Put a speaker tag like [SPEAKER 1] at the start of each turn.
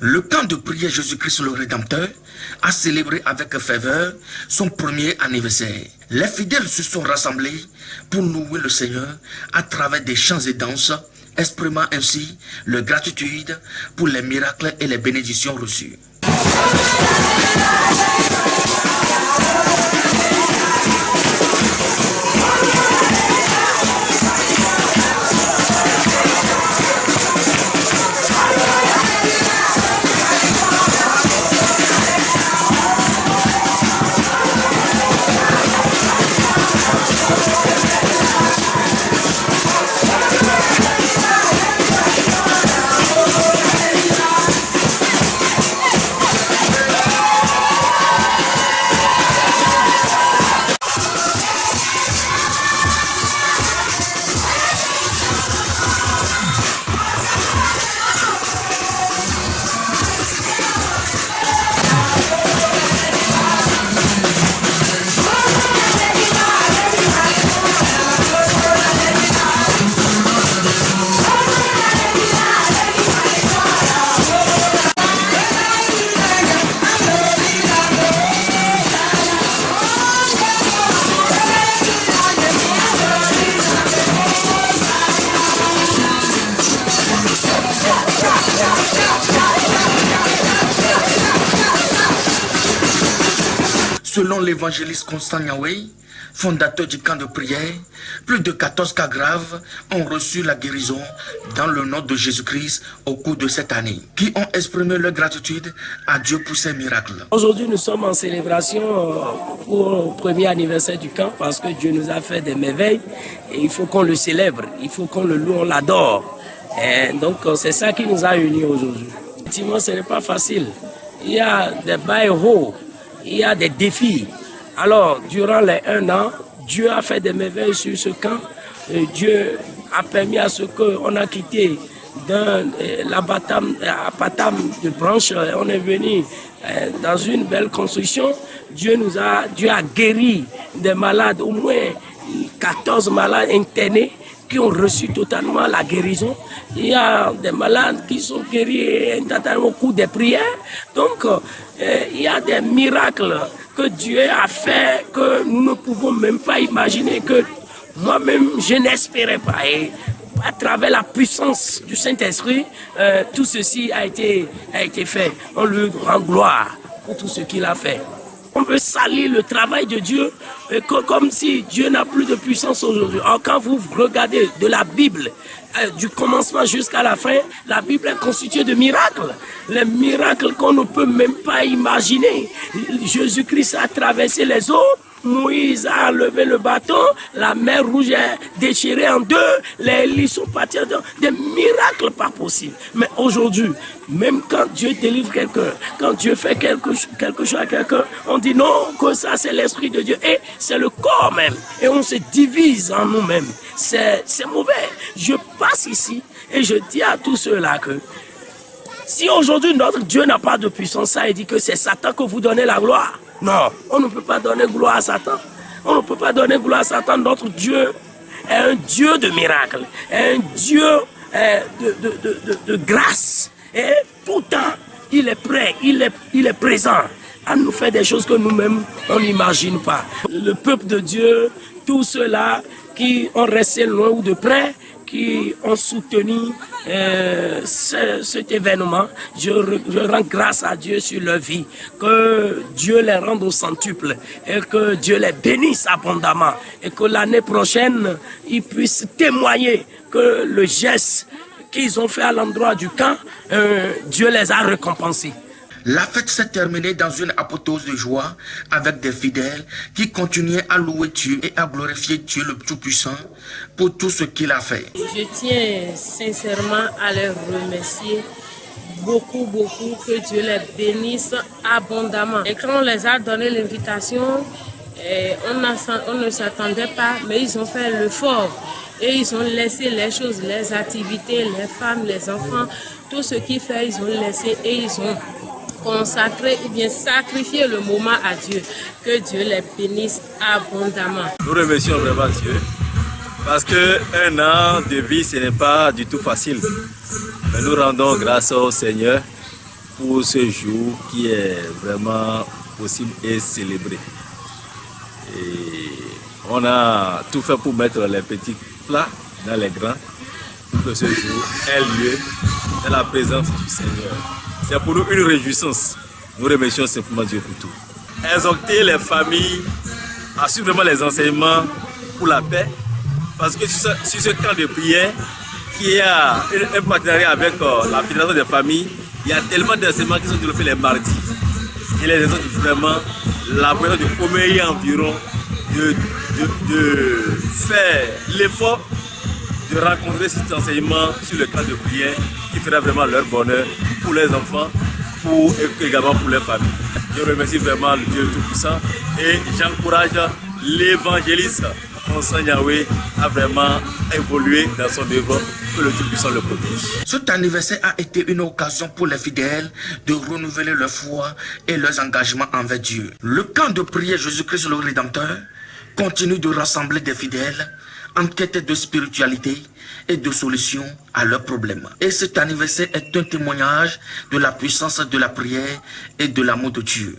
[SPEAKER 1] Le camp de prière Jésus-Christ le Rédempteur a célébré avec ferveur son premier anniversaire. Les fidèles se sont rassemblés pour louer le Seigneur à travers des chants et danses, exprimant ainsi leur gratitude pour les miracles et les bénédictions reçues. Selon l'évangéliste Constant Yahweh, fondateur du camp de prière, plus de 14 cas graves ont reçu la guérison dans le nom de Jésus-Christ au cours de cette année, qui ont exprimé leur gratitude à Dieu pour ces miracles.
[SPEAKER 2] Aujourd'hui, nous sommes en célébration pour le premier anniversaire du camp parce que Dieu nous a fait des merveilles et il faut qu'on le célèbre, il faut qu'on le loue, on l'adore. Et donc, c'est ça qui nous a unis aujourd'hui. Effectivement, ce n'est pas facile. Il y a des bas et hauts. Il y a des défis. Alors, durant les 1 an, Dieu a fait des merveilles sur ce camp. Et Dieu a permis à ce qu'on a quitté l'Apatam de Branche. On est venu dans une belle construction. Dieu a guéri des malades, au moins 14 malades internés qui ont reçu totalement la guérison. Il y a des malades qui sont guéris instantanément au cours des prières. Donc, il y a des miracles que Dieu a fait que nous ne pouvons même pas imaginer, que moi-même je n'espérais pas. Et à travers la puissance du Saint-Esprit, tout ceci a été fait. On lui rend gloire pour tout ce qu'il a fait. On veut salir le travail de Dieu comme si Dieu n'a plus de puissance aujourd'hui. Or, quand vous regardez de la Bible, du commencement jusqu'à la fin, la Bible est constituée de miracles. Les miracles qu'on ne peut même pas imaginer. Jésus-Christ a traversé les eaux. Moïse a levé le bâton, la mer rouge est déchirée en deux, les lits sont partis, des miracles pas possibles. Mais aujourd'hui, même quand Dieu délivre quelqu'un, quand Dieu fait quelque chose à quelqu'un, on dit non, que ça c'est l'Esprit de Dieu et c'est le corps même. Et on se divise en nous-mêmes. C'est mauvais. Je passe ici et je dis à tous ceux-là que si aujourd'hui notre Dieu n'a pas de puissance, ça il dit que c'est Satan que vous donnez la gloire. Non, on ne peut pas donner gloire à Satan. On ne peut pas donner gloire à Satan. Notre Dieu est un Dieu de miracles, un Dieu de grâce. Et tout le temps, il est prêt, il est présent à nous faire des choses que nous-mêmes, on n'imagine pas. Le peuple de Dieu, tous ceux-là qui ont resté loin ou de près, qui ont soutenu cet événement. Je rends grâce à Dieu sur leur vie. Que Dieu les rende au centuple et que Dieu les bénisse abondamment. Et que l'année prochaine, ils puissent témoigner que le geste qu'ils ont fait à l'endroit du camp, Dieu les a récompensés.
[SPEAKER 1] La fête s'est terminée dans une apothéose de joie avec des fidèles qui continuaient à louer Dieu et à glorifier Dieu le Tout-Puissant pour tout ce qu'il a fait.
[SPEAKER 3] Je tiens sincèrement à les remercier beaucoup, que Dieu les bénisse abondamment. Et quand on les a donné l'invitation, on ne s'attendait pas, mais ils ont fait l'effort. Et ils ont laissé les choses, les activités, les femmes, les enfants, tout ce qu'ils font, ils ont laissé et ils ont consacré ou bien sacrifié le moment à Dieu. Que Dieu les bénisse abondamment.
[SPEAKER 4] Nous remercions vraiment Dieu parce qu'un an de vie, ce n'est pas du tout facile. Mais nous rendons grâce au Seigneur pour ce jour qui est vraiment possible et célébré. Et on a tout fait pour mettre les petits plats dans les grands pour que ce jour ait lieu dans la présence du Seigneur. C'est pour nous une réjouissance. Nous remercions simplement Dieu pour tout. Exhorter les familles à suivre vraiment les enseignements pour la paix, parce que sur ce camp de prière qui a un partenariat avec la Fédération des familles, il y a tellement d'enseignements qui sont développés les mardis. Et les exhorte vraiment la présence de combien environ de faire l'effort de rencontrer cet enseignement sur le camp de prière qui fera vraiment leur bonheur pour les enfants et également pour les familles. Je remercie vraiment le Dieu Tout-Puissant et j'encourage l'évangéliste Constant Yahweh à vraiment évoluer dans son œuvre, que le Tout-Puissant le protège.
[SPEAKER 1] Cet anniversaire a été une occasion pour les fidèles de renouveler leur foi et leurs engagements envers Dieu. Le camp de prière Jésus-Christ le Rédempteur continue de rassembler des fidèles en quête de spiritualité et de solutions à leurs problèmes. Et cet anniversaire est un témoignage de la puissance de la prière et de l'amour de Dieu.